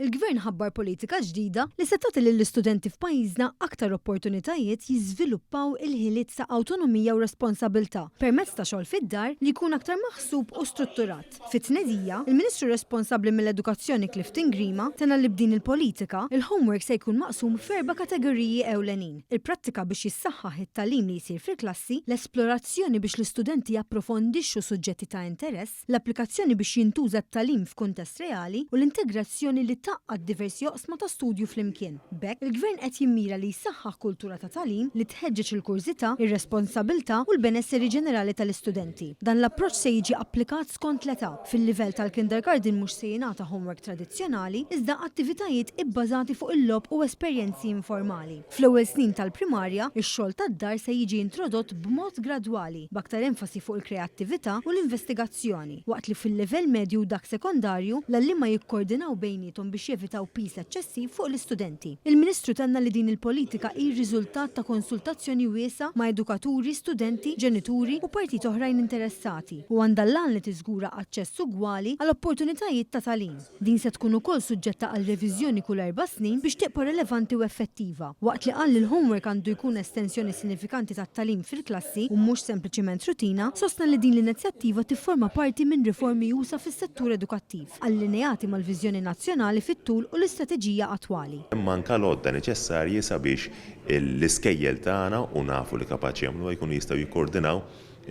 Il-Gvern ħabbar politika ġdida li se tagħti lill-istudenti f'pajjiżna aktar opportunitajiet jiżviluppaw il-ħiliet ta' awtonomija u responsabilità permezz ta' xogħol fid-dar li jkun aktar maħsub u strutturat. Fit-tnedija, il-Ministru responsabbli mill-Edukazzjoni Clifton Grima tena li b'din il-politika, il-homework se jkun maqsum f'erba' kategoriji ewlenin. Il-prattika biex jissaħħaħ it-tagħlim li jsir fil-klassi, l-esplorazzjoni biex l-istudenti japprofondixxu suġġetti ta' interess, l-applikazzjoni biex jintuża t-tagħlim f'kuntest reali u l-integrazzjoni li taqqad diversi oqsma ta' studju flimkien. Bekk, il-Gvern qed jimmira li jsaħħaħ kultura ta' tagħlim li tħeġġeġ il-kursità, ir-responsabilità u l-benesseri ġenerali tal-istudenti. Dan l-approċċ se jiġi applikat skont l-età. Fil-livell tal-kindergarten mhux se jingħata homework tradizzjonali, iżda attivitajiet ibbażati fuq il-logħob u esperjenzi informali. Fl-ewwel snin tal-primarja, ix-xogħol tad-dar se jiġi introdott b'mod gradwali, b'aktar enfasi fuq il-kreattività u l-investigazzjoni, waqt li fil-livell medju u dak sekondarju l-allima jikkoordinaw bejnietom biex jevitaw pis eċċessiv fuq l-istudenti. Il-Ministru tenna li din il-politika hi riżultat ta' konsultazzjoni wiesa ma' edukaturi, studenti, ġenituri u partit oħrajn interessati u għandha l-għan li tiżgura aċċess ugwali għal opportunitajiet ta' tagħlim. Din se tkun ukoll suġġetta għal reviżjoni kull 4 snin biex tibqa' relevanti u effettiva. Waqt li qal li l-homework għandu jkun estensjoni sinifikanti tat-tagħlim fil-klassi u mhux sempliċiment rutina, sostna li din l-inizjattiva tifforma parti minn riformi jusa fis-settur edukattiv, allineati mal-viżjoni nazzjonali fit-tul u l-istrateġija attwali. Manka l-għodda neċessarji sabiex l-iskejjel tagħna u nafu li kapaċi jagħmlu jkunu jistgħu jikkoordinaw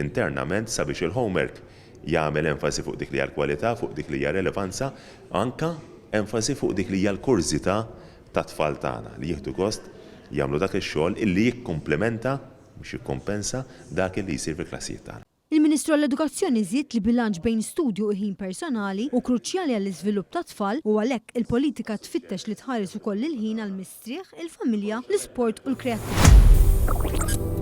internament sabiex il-homework jagħmel enfasi fuq dik li hija l-kwalità, fuq dik li hija relevanza, anka enfasi fuq dik li hija l-kursità tat-tfal tagħna li jieħdu gost jagħmlu dak ix-xogħol illi jikkumplementa biex jikkompensa dak li jsir fil-klassijiet tagħna. Il-Ministru għall-Edukazzjoni żied li bilanċ bejn studju u ħin personali u kruċjali għall-iżvilupp ta' tfal u għalhekk il-politika tfittex li tħares ukoll il-ħin għall-mistrieħ, il-familja, l-isport u l-kreattività.